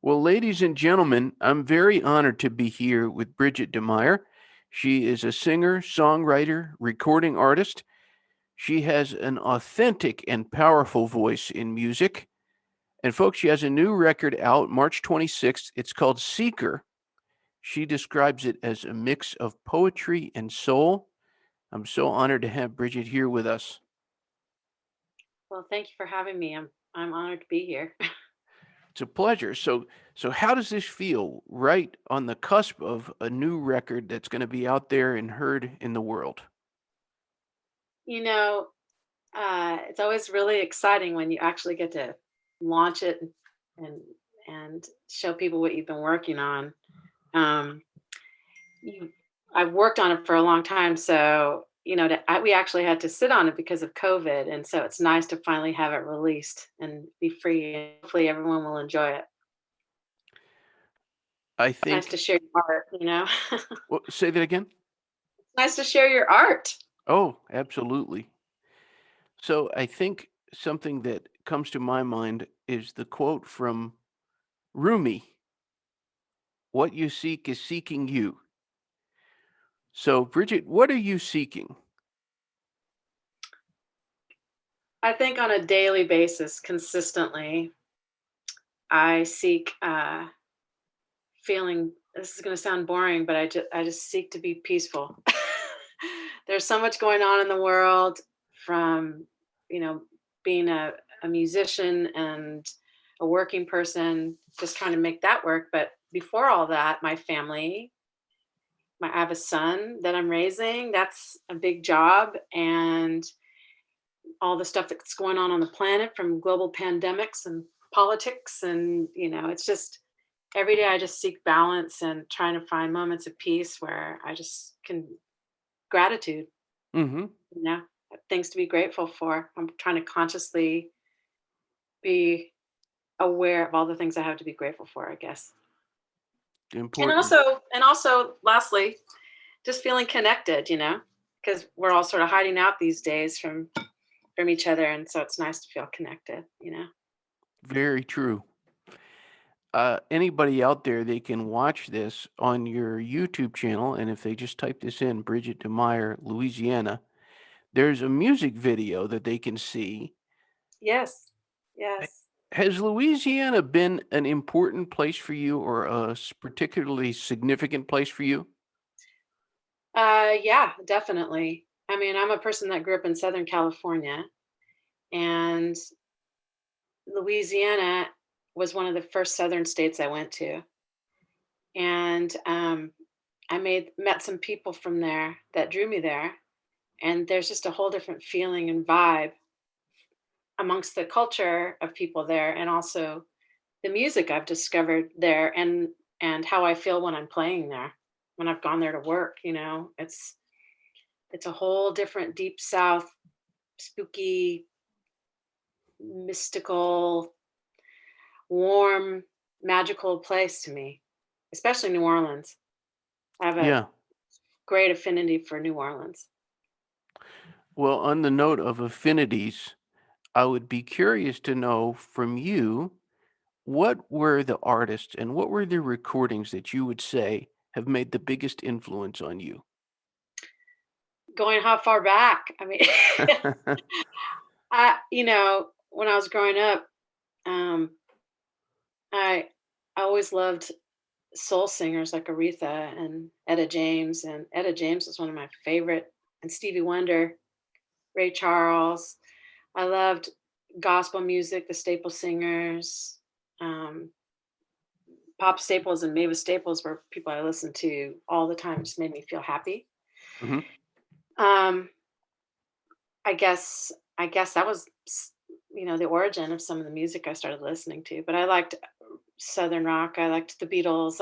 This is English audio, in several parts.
Well, ladies and gentlemen, I'm very honored to be here with Brigitte DeMeyer. She is a singer, songwriter, recording artist. She has an authentic and powerful voice in music. And folks, she has a new record out March 26th. It's called Seeker. She describes it as a mix of poetry and soul. I'm so honored to have Brigitte here with us. Well, thank you for having me. I'm honored to be here. It's a pleasure. So how does this feel right on the cusp of a new record that's going to be out there and heard in the world? You know, it's always really exciting when you actually get to launch it and and show people what you've been working on. Um, you, I've worked on it for a long time, so we actually had to sit on it because of COVID, and so it's nice to finally have it released and be free. And hopefully, everyone will enjoy it. I Nice to think share your art. well, say that again? Nice to share your art. Oh, absolutely. So I think something that comes to my mind is the quote from Rumi, "What you seek is seeking you." So, Bridget, what are you seeking? I think on a daily basis, consistently, I seek feeling. This is going to sound boring, but I just seek to be peaceful. There's so much going on in the world, from you know being a musician and a working person, just trying to make that work. But before all that, my family. I have a son that I'm raising. That's a big job, and all the stuff that's going on the planet, from global pandemics and politics, and it's just every day I just seek balance and trying to find moments of peace where I just can gratitude, Mhm. you know, things to be grateful for. I'm trying to consciously be aware of all the things I have to be grateful for, I guess. And Important. also lastly, just feeling connected, because we're all sort of hiding out these days from each other, and so it's nice to feel connected. Very true. Anybody out there, they can watch this on your YouTube channel, and if they just type this in, Brigitte DeMeyer, Louisiana, there's a music video that they can see. Yes. Ha- Yes. Has Louisiana been an important place for you or a particularly significant place for you? Yeah, definitely. I mean, I'm a person that grew up in Southern California, and Louisiana was one of the first Southern states I went to. And I met some people from there that drew me there. And there's just a whole different feeling and vibe amongst the culture of people there, and also the music I've discovered there, and how I feel when I'm playing there, when I've gone there to work. It's a whole different deep south, spooky, mystical, warm, magical place to me, especially New Orleans. I have a Yeah. great affinity for New Orleans. Well, on the note of affinities, I would be curious to know from you what were the artists and what were the recordings that you would say have made the biggest influence on you? Going how far back? I mean, when I was growing up, um, I I always loved soul singers like Aretha and Etta James, and Etta James was one of my favorite, and Stevie Wonder, Ray Charles. I loved gospel music, the Staple Singers, um, Pop Staples and Mavis Staples were people I listened to all the time. It just made me feel happy. Mhm. Um, I guess that was the origin of some of the music I started listening to. But I liked Southern rock. I liked the Beatles.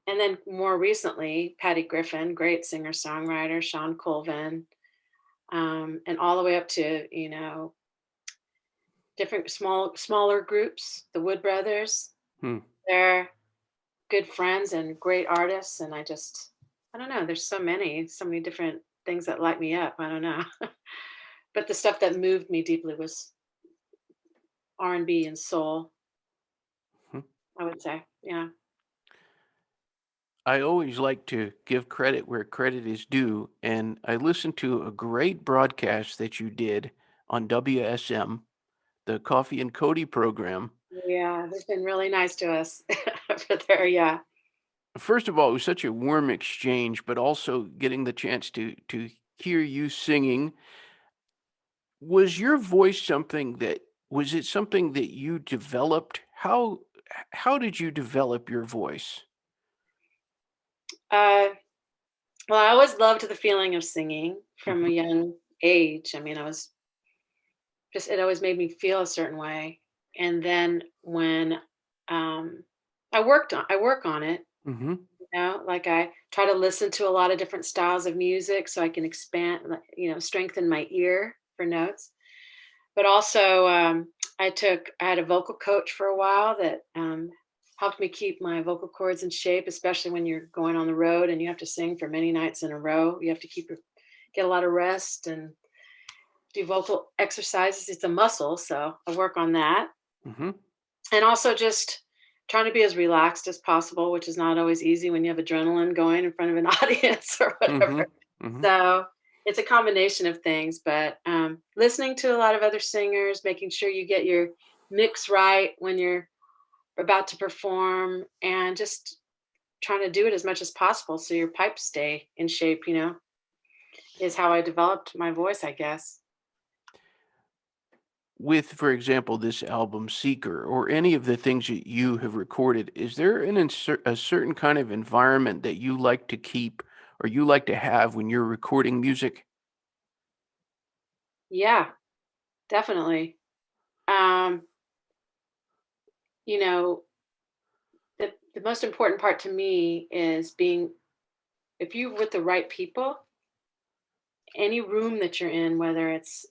And then more recently, Patty Griffin, great singer songwriter, Sean Colvin, and all the way up to different smaller groups, the Wood Brothers. Hmm. They're good friends and great artists, and I don't know. There's so many different things that light me up. I don't know, but the stuff that moved me deeply was R&B and soul. Hmm. I would say. Yeah. I always like to give credit where credit is due, and I listened to a great broadcast that you did on WSM, the Coffee and Cody program. Yeah, they've been really nice to us over there. Yeah. First of all, it was such a warm exchange, but also getting the chance to hear you singing. Was your voice something that was it something that you developed? How did you develop your voice? Uh, well, I always loved the feeling of singing from a Mhm, young age. I mean, I was just, it always made me feel a certain way. And then when um, I work on it, mhm, like I try to listen to a lot of different styles of music so I can strengthen my ear for notes. But also, I had a vocal coach for a while that helped me keep my vocal cords in shape, especially when you're going on the road and you have to sing for many nights in a row. You have to get a lot of rest and do vocal exercises. It's a muscle, so I work on that. mhm. And also just trying to be as relaxed as possible, which is not always easy when you have adrenaline going in front of an audience or whatever. Mhm, mhm. So it's a combination of things, but listening to a lot of other singers, making sure you get your mix right when you're about to perform, and just trying to do it as much as possible so your pipes stay in shape, is how I developed my voice, I guess. With, for example, this album Seeker or any of the things that you have recorded, is there a certain kind of environment that you like to keep or you like to have when you're recording music? Yeah, definitely. Um, you know, the most important part to me is being, if you're with the right people, any room that you're in, whether it's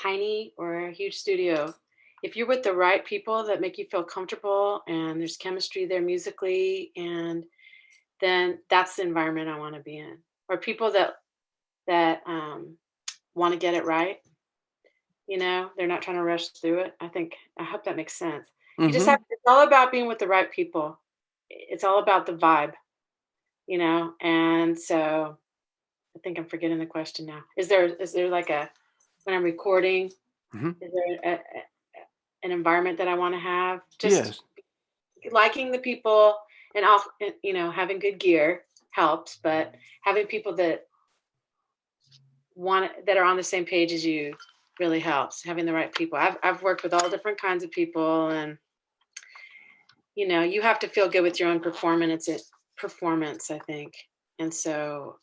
tiny or a huge studio, if you're with the right people that make you feel comfortable and there's chemistry there musically, and then that's the environment I want to be in. Or people that want to get it right. They're not trying to rush through it. I hope that makes sense. You just have. Mhm. It's all about being with the right people. It's all about the vibe. And so I think I'm forgetting the question now. Is there like a, when I'm recording, Mhm. is there an environment that I want to have? Just Yes. liking the people, and having good gear helps, but having people that are on the same page as you really helps. Having the right people. I've worked with all different kinds of people, and you have to feel good with your own performance, I think. And so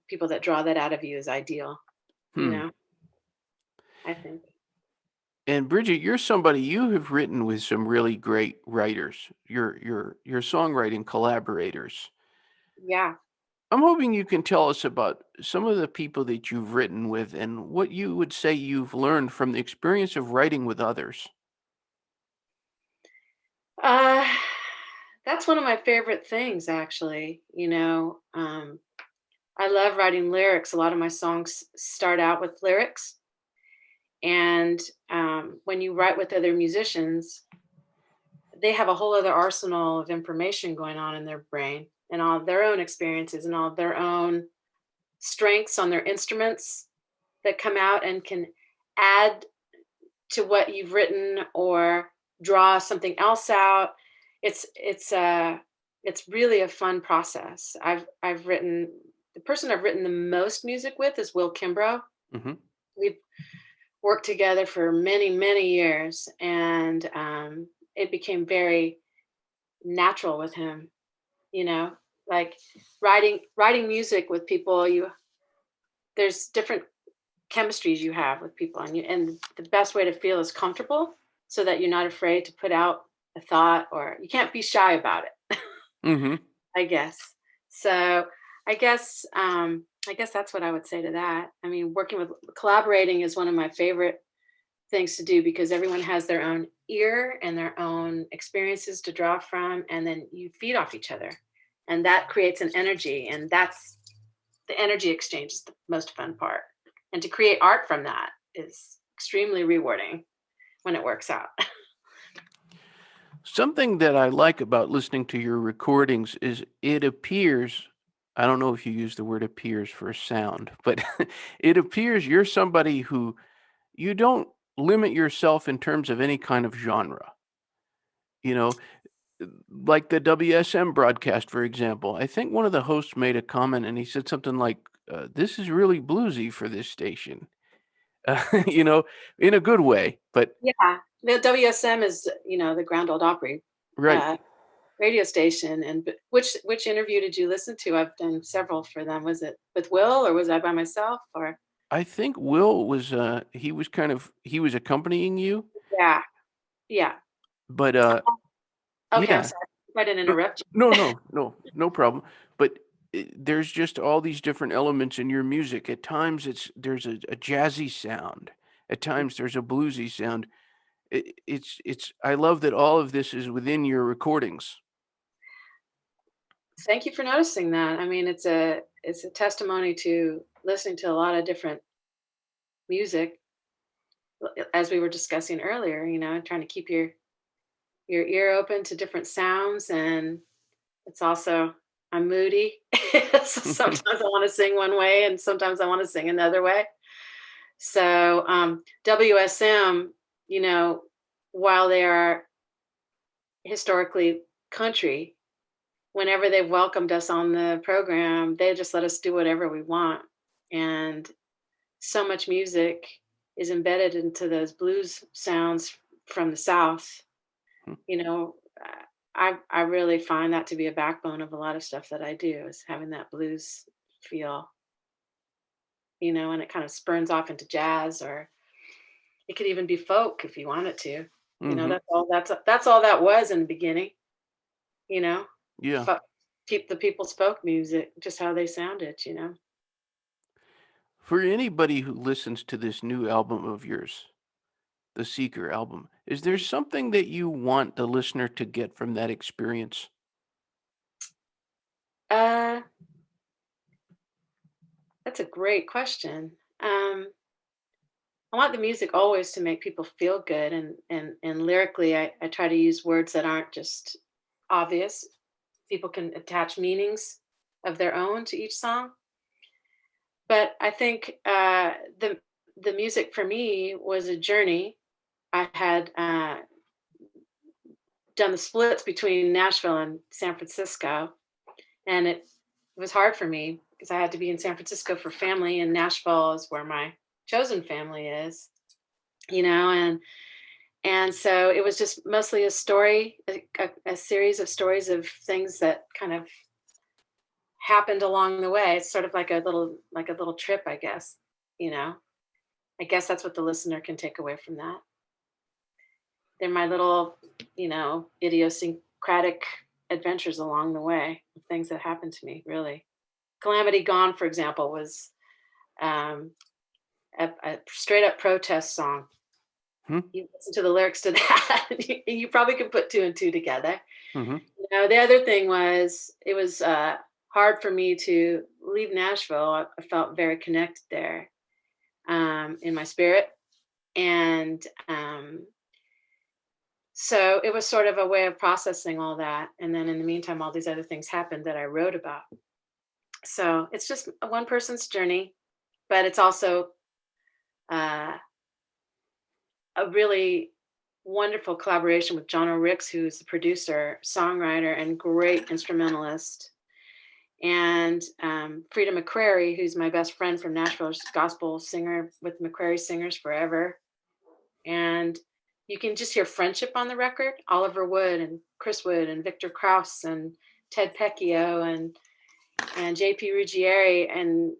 people that draw that out of you is ideal, you Hmm. know, I think. And Bridget, you're somebody you have written with some really great writers. Your songwriting collaborators. Yeah. I'm hoping you can tell us about some of the people that you've written with and what you would say you've learned from the experience of writing with others. Uh, that's one of my favorite things, actually. I love writing lyrics. A lot of my songs start out with lyrics. And when you write with other musicians, they have a whole other arsenal of information going on in their brain, and all their own experiences and all their own strengths on their instruments that come out and can add to what you've written or draw something else out. It's really a fun process. I've written The person I've written the most music with is Will Kimbrough. Mhm. We've worked together for many, many years, and it became very natural with him. You know, like writing music with people, there's different chemistries you have with people, and the best way to feel is comfortable, so that you're not afraid to put out a thought, or you can't be shy about it. Mhm. I guess. So I guess that's what I would say to that. I mean, collaborating is one of my favorite things to do, because everyone has their own ear and their own experiences to draw from, and then you feed off each other, and that creates an energy, and that's the energy exchange is the most fun part. And to create art from that is extremely rewarding when it works out. Something that I like about listening to your recordings is it appears, I don't know if you use the word appears for a sound, but it appears you're somebody who you don't limit yourself in terms of any kind of genre. You know, like the WSM broadcast, for example. I think one of the hosts made a comment and he said something like, "This is really bluesy for this station," you know, in a good way. But Yeah, the WSM is, the Grand Ole Opry, right, uh, radio station, and which interview did you listen to? I've done several for them. Was it with Will, or was I by myself, or I think Will was he was accompanying you, yeah, yeah. but Okay, I'm yeah, sorry if I didn't no, interrupt no problem. But there's just all these different elements in your music. At times, there's a jazzy sound. At you. times, there's a bluesy sound. It's. I love that all of this is within your recordings. Thank you for noticing that. I mean, it's a testimony to listening to a lot of different music, as we were discussing earlier. Trying to keep your ear open to different sounds, and it's also I'm moody. So sometimes I want to sing one way, and sometimes I want to sing another way. So WSM, you know, while they are historically country, whenever they've welcomed us on the program, they just let us do whatever we want. And so much music is embedded into those blues sounds from the South. You know, I really find that to be a backbone of a lot of stuff that I do, is having that blues feel, and it kind of spurns off into jazz, or it could even be folk if you want it to. Hmm. That's all that was in the beginning, you know. Yeah. Fo- the people spoke music, just how they sounded. For anybody who listens to this new album of yours, the Seeker album, is there something that you want the listener to get from that experience? Uh, that's a great question. I want the music always to make people feel good, and lyrically, I try to use words that aren't just obvious. People can attach meanings of their own to each song. But I think the music for me was a journey. I had done the splits between Nashville and San Francisco, and it was hard for me because I had to be in San Francisco for family, and Nashville is where my chosen family is. And so it was just mostly a story, a series of stories of things that kind of happened along the way. It's sort of like a little trip, I guess. You know, I guess that's what the listener can take away from that. They're my little, idiosyncratic adventures along the way, things that happened to me. Really, Calamity Gone, for example, was um, a straight up protest song. Hmm? You listen to the lyrics to that, you probably can put two and two together. Hmm. The other thing was, it was hard for me to leave Nashville. I felt very connected there, in my spirit. And so it was sort of a way of processing all that. And then in the meantime, all these other things happened that I wrote about. So it's just one person's journey, but it's also uh, a really wonderful collaboration with John O'Ricks, who's the producer, songwriter, and great instrumentalist, and Frida McCrary, who's my best friend from Nashville, gospel singer with McCrary Singers Forever. And you can just hear friendship on the record. Oliver Wood and Chris Wood and Victor Krauss and Ted Pecchio and JP Ruggieri and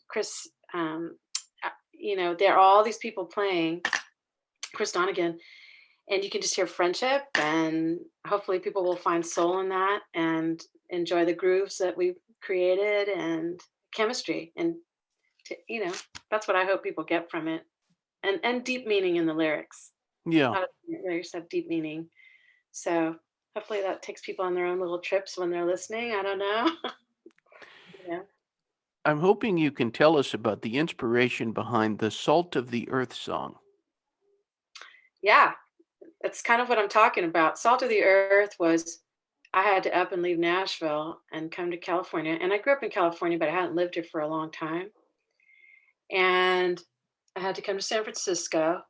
Chris. There are all these people playing, Chris Donegan, and you can just hear friendship, and hopefully people will find soul in that and enjoy the grooves that we've created, and chemistry, and that's what I hope people get from it, and deep meaning in the lyrics. Yeah. A lot of the lyrics have deep meaning, so hopefully that takes people on their own little trips when they're listening. I don't know. Yeah. I'm hoping you can tell us about the inspiration behind the Salt of the Earth song. Yeah, That's kind of what I'm talking about. Salt of the earth was I had to up and leave Nashville and come to California. And I grew up in California, but I hadn't lived here for a long time. And I had to come to San Francisco.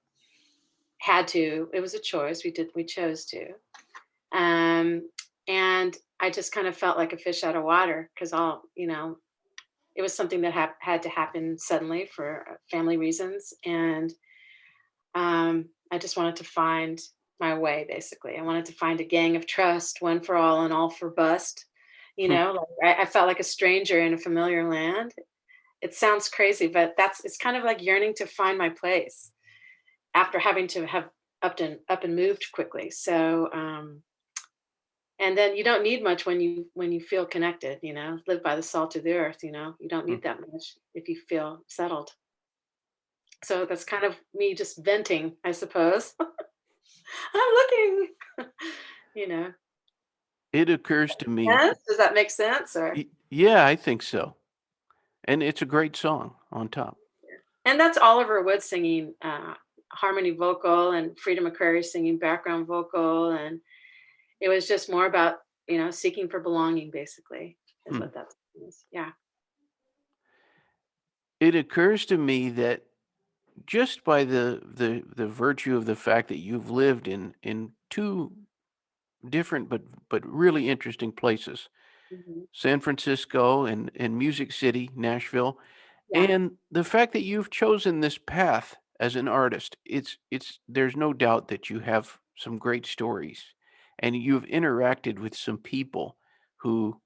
Had to. It was a choice. We chose to. Um, and I just kind of felt like a fish out of water because it was something that had to happen suddenly for family reasons. And I just wanted to find my way, basically. I wanted to find a gang of trust, one for all and all for bust. Hmm. I felt like a stranger in a familiar land. It sounds crazy, but it's kind of like yearning to find my place after having to have up and moved quickly. So, and then you don't need much when you feel connected. Live by the salt of the earth. You don't Hmm. need that much if you feel settled. So that's kind of me just venting, I suppose. I'm looking. you know. It occurs to me, Sense? Does that make sense? Or yeah, I think so. And it's a great song on top. and that's Oliver Wood singing harmony vocal and Frida McCrary singing background vocal, and it was just more about seeking for belonging, basically, is Hmm. what that is. Yeah. It occurs to me that just by the virtue of the fact that you've lived in two different but really interesting places, Hmm. San Francisco and Music City, Nashville, Yeah. and the fact that you've chosen this path as an artist, it's there's no doubt that you have some great stories and you've interacted with some people who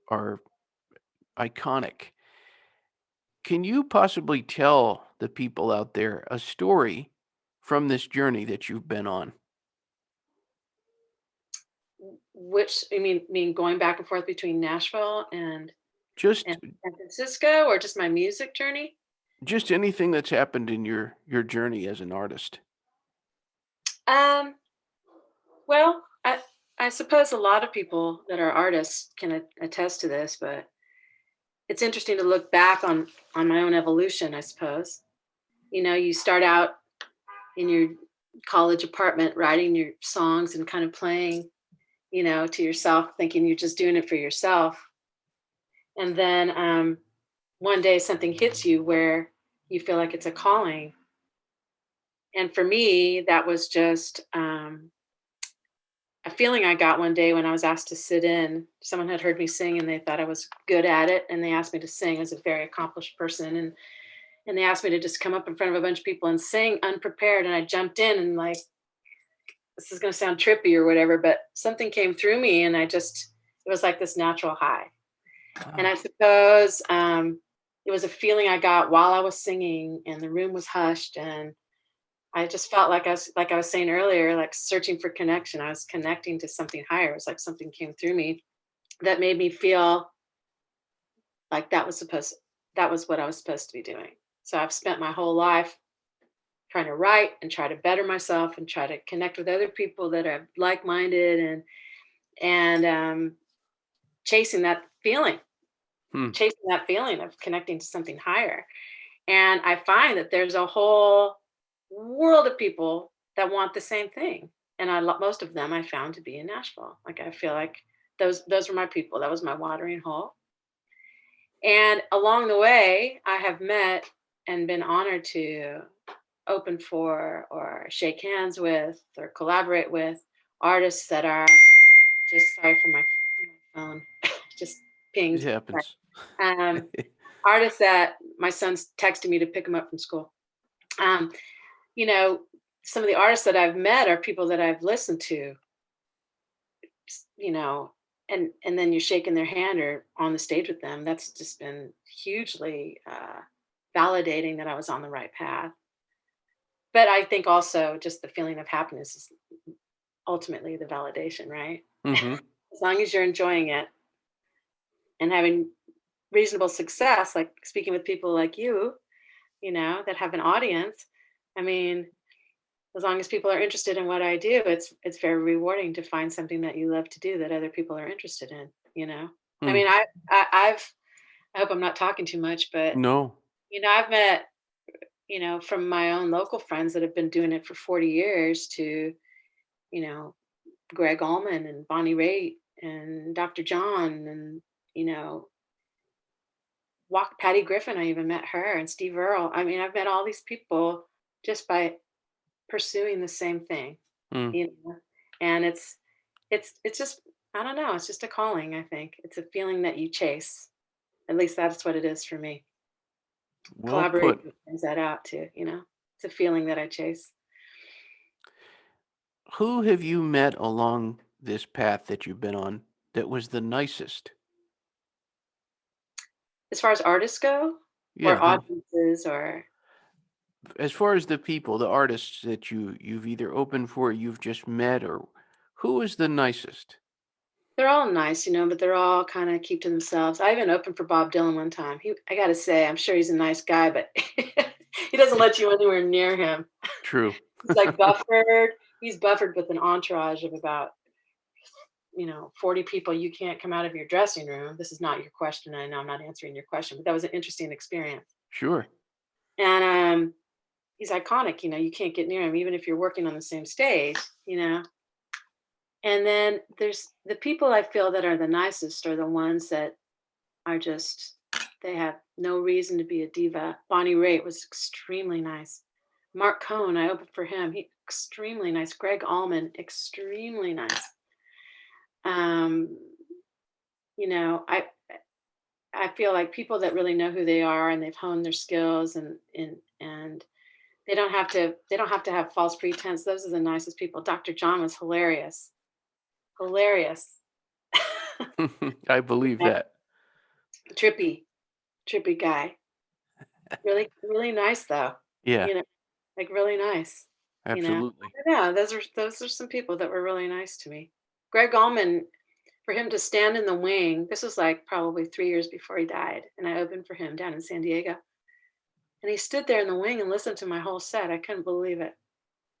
are iconic. Can you possibly tell the people out there a story from this journey that you've been on? Which you mean going back and forth between Nashville and Just San Francisco, or just my music journey? just anything that's happened in your journey as an artist. Um, well, I suppose a lot of people that are artists can attest to this, but it's interesting to look back on my own evolution, I suppose. You start out in your college apartment writing your songs and kind of playing, to yourself, thinking you're just doing it for yourself. And then one day something hits you where you feel like it's a calling. And for me, that was just a feeling I got one day when I was asked to sit in. Someone had heard me sing and they thought I was good at it. And they asked me to sing as a very accomplished person. And they asked me to just come up in front of a bunch of people and sing unprepared. And I jumped in and like, this is going to sound trippy or whatever, but something came through me and it was like this natural high. And Wow. I suppose it was a feeling I got while I was singing and the room was hushed. And I just felt like I was saying earlier, like searching for connection. I was connecting to something higher. It was like something came through me that made me feel like that was what I was supposed to be doing. So I've spent my whole life trying to write and try to better myself and try to connect with other people that are like-minded and chasing that feeling, Hmm. chasing that feeling of connecting to something higher. And I find that there's a whole world of people that want the same thing. And most of them I found to be in Nashville. Like I feel like those were my people. That was my watering hole. And along the way, I have met and been honored to open for or shake hands with or collaborate with artists that are just sorry for my phone, just It pinged. happens. Um, Artists that my son's texting me to pick him up from school. Um, you know, some of the artists that I've met are people that I've listened to, you know, and then you're shaking their hand or on the stage with them. That's just been hugely validating that I was on the right path. But I think also just the feeling of happiness is ultimately the validation, right? Hmm. As long as you're enjoying it and having reasonable success, like speaking with people like you, that have an audience. I mean, as long as people are interested in what I do, it's very rewarding to find something that you love to do that other people are interested in. I Hmm. mean, I hope I'm not talking too much, but No. I've met, from my own local friends that have been doing it for 40 years to, Greg Allman and Bonnie Raitt and Dr. John and, you know, walk Patty Griffin. I even met her and Steve Earle. I mean, I've met all these people just by pursuing the same thing, Mm. you know. And it's just, I don't know, it's just a calling, I think. It's a feeling that you chase. At least that's what it is for me. Well put. Collaboration brings that out too, you know. It's a feeling that I chase. Who have you met along this path that you've been on that was the nicest? As far as artists go, or Yeah, audiences, or as far as the people, the artists that you've either opened for, you've just met, or who is the nicest? they're all nice, but they're all kind of keep to themselves. I even opened for Bob Dylan one time. I got to say, I'm sure he's a nice guy, but he doesn't let you anywhere near him. True. He's like buffered. He's buffered with an entourage of about 40 people. You can't come out of your dressing room. This is not your question. I know I'm not answering your question, but that was an interesting experience. Sure. And he's iconic. You can't get near him, even if you're working on the same stage. And then there's the people I feel that are the nicest are the ones that are just, they have no reason to be a diva. Bonnie Raitt was extremely nice. Mark Cohn, I opened for him. He extremely nice. Greg Allman, extremely nice. Um, I feel like people that really know who they are and they've honed their skills and they don't have to have false pretense. Those are the nicest people. Dr. John was hilarious. Hilarious. I believe Yeah, that. trippy guy. Really, really nice though. Yeah, You know, like really nice. absolutely. I don't know. Those are some people that were really nice to me. Greg Allman, for him to stand in the wing, this was like probably 3 years before he died, and I opened for him down in San Diego. And he stood there in the wing and listened to my whole set. I couldn't believe it.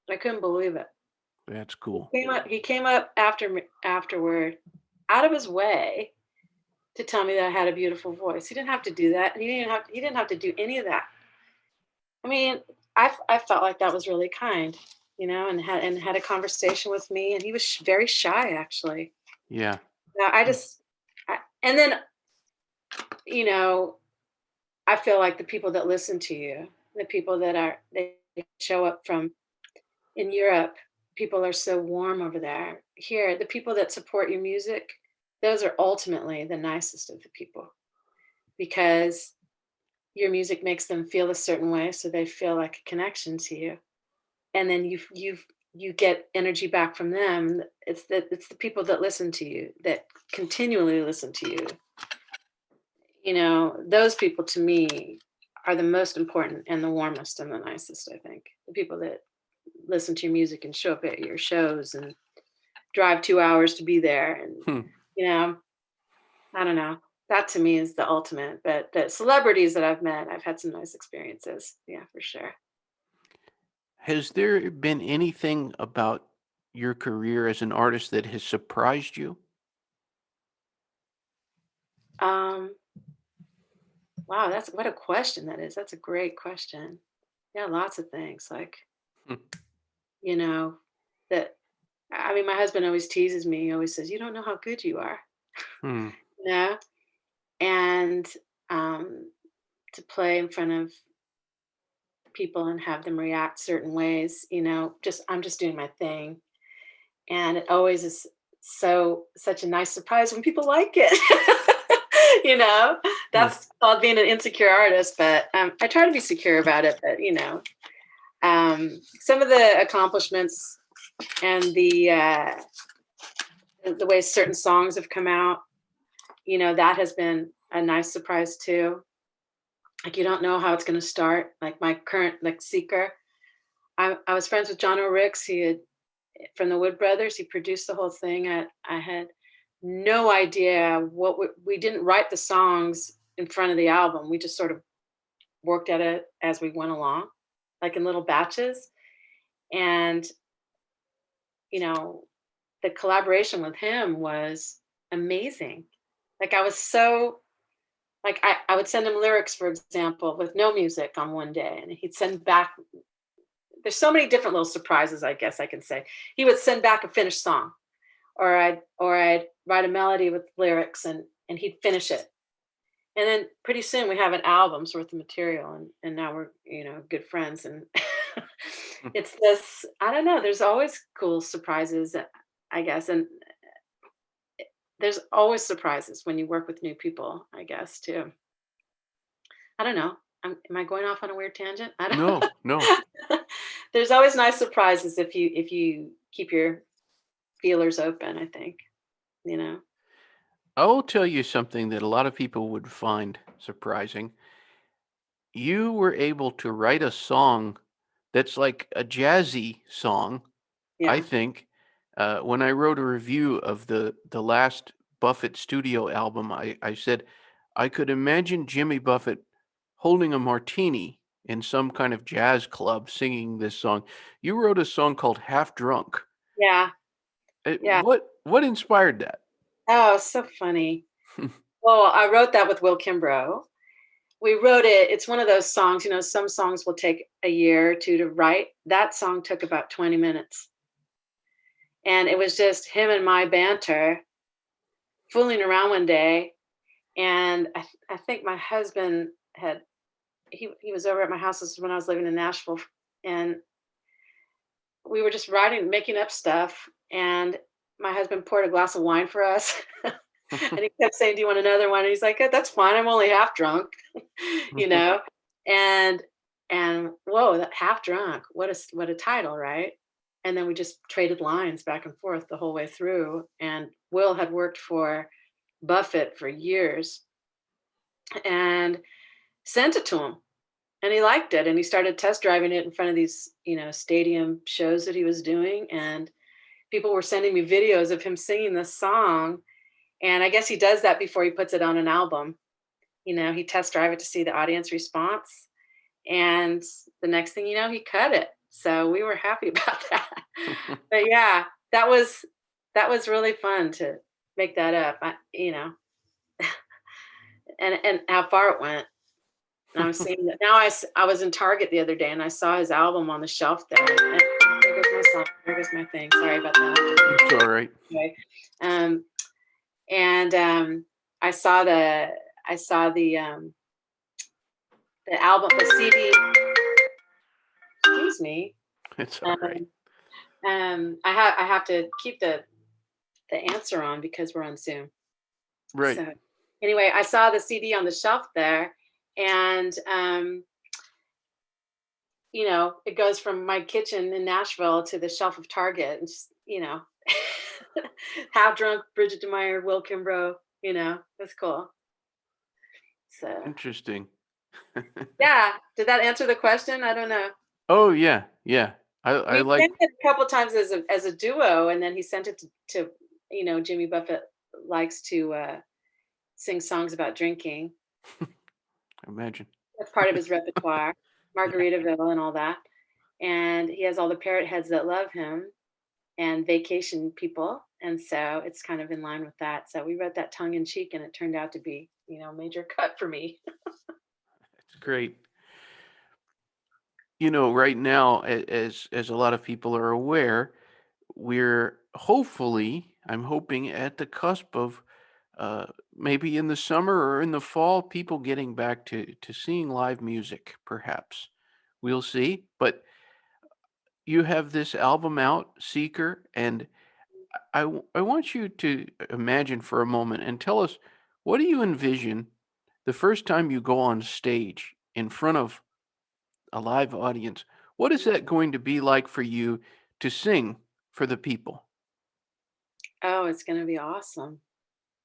I couldn't believe it. That's He cool. came up. He came up afterward, out of his way to tell me that I had a beautiful voice. He didn't have to do that. He didn't have to do any of that. I mean, I felt like that was really kind, and had a conversation with me, and he was very shy actually. Yeah. Now and then you know I feel like the people that listen to you, the people they show up from in Europe, people are so warm over there. Here, the people that support your music, those are ultimately the nicest of the people because your music makes them feel a certain way, so they feel like a connection to you. And then you get energy back from them. It's the people that listen to you, that continually listen to you. Those people to me are the most important and the warmest and the nicest, I think. The people that listen to your music and show up at your shows and drive 2 hours to be there. And, Hmm. you know, I don't know. That to me is the ultimate. But the celebrities that I've met, I've had some nice experiences. Yeah, for sure. Has there been anything about your career as an artist that has surprised you? Um, wow, that's what a question that is. That's a great question. Yeah, lots of things. Like, Hmm. you know, that I mean, my husband always teases me. He always says, "You don't know how good you are." Hmm. You know? And um, to play in front of people and have them react certain ways, just I'm just doing my thing. And it always is such a nice surprise when people like it. Hmm. That's called being an insecure artist, but I try to be secure about it. But some of the accomplishments and the way certain songs have come out, that has been a nice surprise too. Like you don't know how it's going to start. Like my current like Seeker, I was friends with John O'Ricks. He had from the Wood Brothers. He produced the whole thing. I had no idea what we didn't write the songs in front of the album. We just sort of worked at it as we went along, like in little batches. And you know, the collaboration with him was amazing. Like I was so like I would send him lyrics, for example, with no music on one day, and he'd send back there's so many different little surprises, I guess I can say. He would send back a finished song, or I'd write a melody with lyrics, and he'd finish it. And then pretty soon we have an album's worth of material, and now we're, good friends. And it's this, I don't know, there's always cool surprises, I guess. And there's always surprises when you work with new people, I guess, too. I don't know. Am I going off on a weird tangent? I No, no. don't. There's always nice surprises if you keep your feelers open, I think, you know. I'll tell you something that a lot of people would find surprising. You were able to write a song that's like a jazzy song, I Yeah. think. When I wrote a review of the last Buffett studio album, I said I could imagine Jimmy Buffett holding a martini in some kind of jazz club singing this song. You wrote a song called Half Drunk. Yeah. Yeah. What inspired that? Oh, so funny. Well, I wrote that with Will Kimbrough. We wrote it. It's one of those songs, some songs will take a year or two to write. That song took about 20 minutes. And it was just him and my banter fooling around one day. And I think my husband he was over at my house. This is when I was living in Nashville. And we were just writing, making up stuff. And my husband poured a glass of wine for us. And he kept saying, "Do you want another one?" And he's like, "That's fine. I'm only half drunk," you know. And whoa, that half drunk. What a title, right? And then we just traded lines back and forth the whole way through. And Will had worked for Buffett for years and sent it to him. And he liked it. And he started test driving it in front of these, stadium shows that he was doing. And people were sending me videos of him singing this song. And I guess he does that before he puts it on an album. He test drive it to see the audience response. And the next thing you know, he cut it. So we were happy about that. But yeah, that was really fun to make that up. And how far it went. And I was seeing that now. I was in Target the other day and I saw his album on the shelf there. And there goes my song. There goes my thing. Sorry about that. It's all right. Okay. And I saw the album, the CD. Excuse me. It's all right. I have to keep the answer on because we're on Zoom. Right. So anyway, I saw the CD on the shelf there, and it goes from my kitchen in Nashville to the shelf of Target, and just, half drunk Brigitte DeMeyer, Will Kimbrough, that's cool. So Interesting. yeah, did that answer the question? I don't know. Oh yeah, yeah. I We like. sent it a couple times as a duo, and then he sent it to Jimmy Buffett likes to sing songs about drinking. Imagine. That's part of his repertoire, Margaritaville and all that. And he has all the parrot heads that love him and vacation people. And so it's kind of in line with that. So we wrote that tongue in cheek, and it turned out to be, a major cut for me. It's great. Right now, as a lot of people are aware, we're I'm hoping at the cusp of maybe in the summer or in the fall, people getting back to seeing live music, perhaps. We'll see. But you have this album out, Seeker, and I want you to imagine for a moment and tell us, what do you envision the first time you go on stage in front of a live audience? What is that going to be like for you to sing for the people? Oh, it's going to be awesome.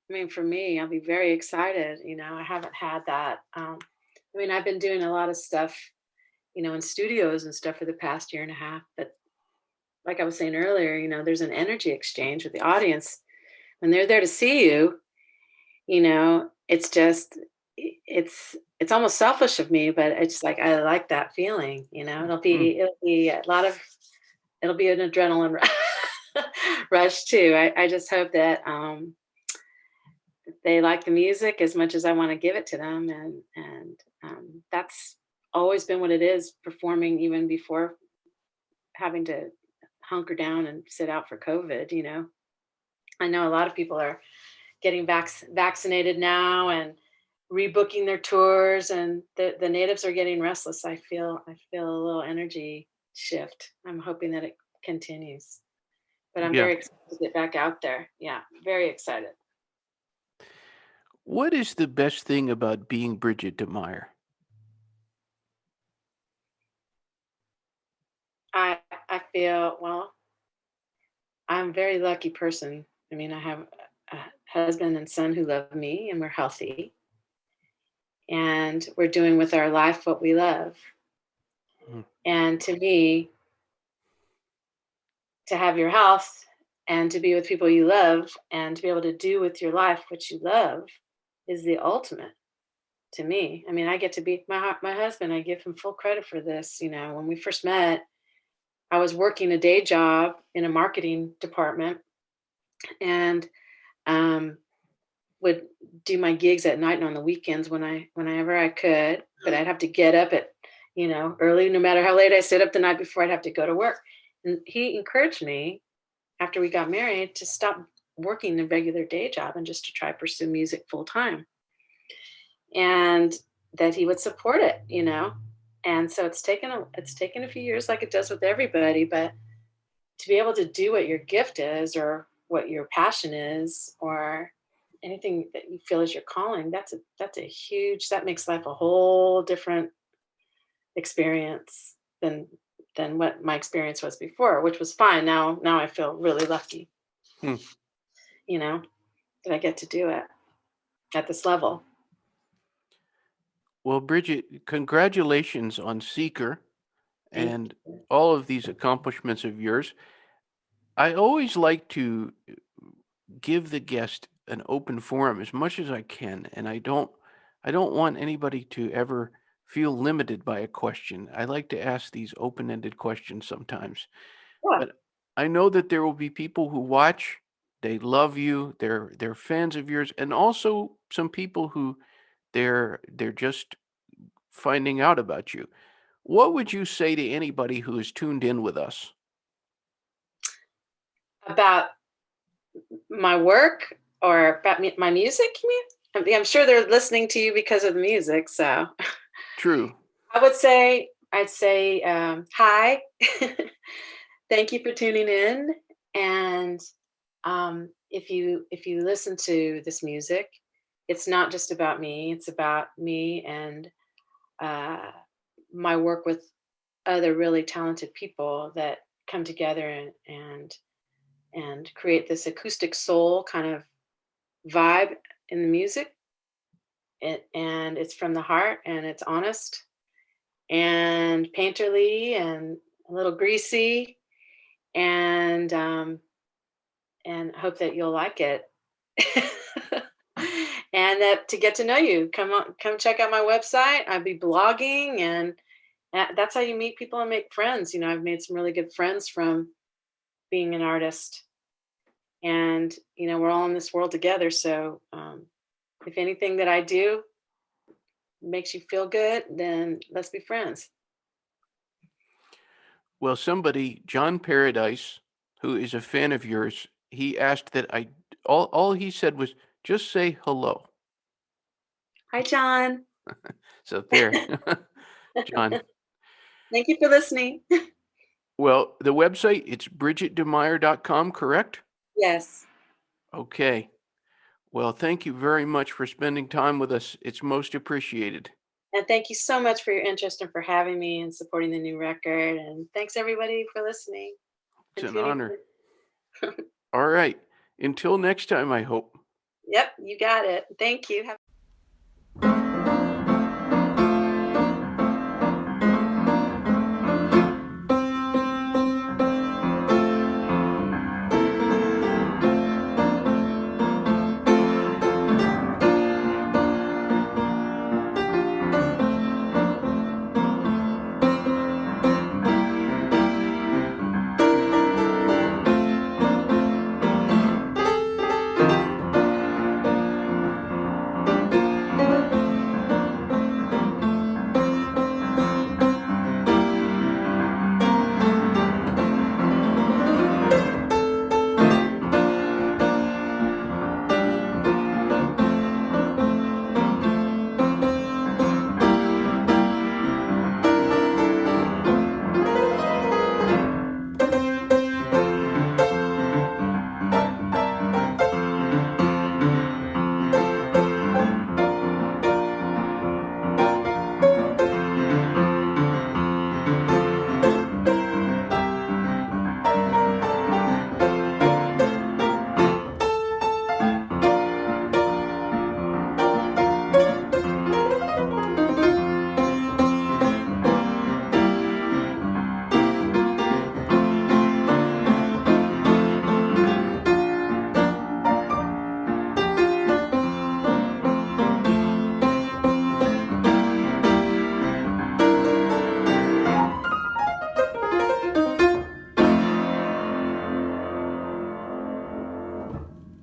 I mean, for me, I'll be very excited. I haven't had that. I've been doing a lot of stuff, in studios and stuff for the past year and a half. But like I was saying earlier, there's an energy exchange with the audience when they're there to see you. It's just, it's almost selfish of me, but it's like I like that feeling. Mm. It'll be an adrenaline rush too. I just hope that they like the music as much as I want to give it to them, and that's always been what it is, performing even before having to hunker down and sit out for COVID, you know. I know a lot of people are getting vaccinated now and rebooking their tours, and the natives are getting restless. I feel a little energy shift. I'm hoping that it continues. But I'm Yeah. very excited to get back out there. Yeah, very excited. What is the best thing about being Brigitte DeMeyer? I feel, well, I'm a very lucky person. I mean, I have a husband and son who love me, and we're healthy, and we're doing with our life what we love. Mm. And to me, to have your health and to be with people you love and to be able to do with your life what you love is the ultimate to me. I mean, I get to be my husband. I give him full credit for this. You know, when we first met, I was working a day job in a marketing department, and um, would do my gigs at night and on the weekends whenever I could. But I'd have to get up at, early, no matter how late I stayed up the night before. I'd have to go to work. And he encouraged me after we got married to stop working a regular day job and just to try pursue music full time, and that he would support it, and so it's taken a few years, like it does with everybody. But to be able to do what your gift is, or what your passion is, or anything that you feel is your calling, that's a huge, that makes life a whole different experience than what my experience was before, which was fine. Now I feel really lucky, Hmm. you know that I get to do it at this level. Well, Bridget, congratulations on Seeker Thank and you. all of these accomplishments of yours. I always like to give the guest an open forum as much as I can, and I don't want anybody to ever feel limited by a question. I like to ask these open-ended questions sometimes. Yeah. But I know that there will be people who watch, they love you, they're fans of yours, and also some people who they're just finding out about you. What would you say to anybody who is tuned in with us? About my work or about my music, you mean? I'm sure they're listening to you because of the music. So True. I'd say, hi. Thank you for tuning in. And if you listen to this music, it's not just about me. It's about me and uh, my work with other really talented people that come together and create this acoustic soul kind of vibe in the music. And it's from the heart, and it's honest and painterly and a little greasy, and I hope that you'll like it. And that to get to know you, come check out my website. I'll be blogging, and that's how you meet people and make friends. I've made some really good friends from being an artist, and we're all in this world together. So if anything that I do makes you feel good, then let's be friends. Well, somebody, John Paradise, who is a fan of yours, he asked that I all he said was just say hello. Hi, John. So there. John. Thank you for listening. Well, the website, it's brigittedemeyer.com, correct? Yes. Okay. Well, thank you very much for spending time with us. It's most appreciated. And thank you so much for your interest and for having me and supporting the new record. And thanks everybody for listening It's and an tuning honor. in. All right. Until next time, I hope. Yep, you got it. Thank you. Have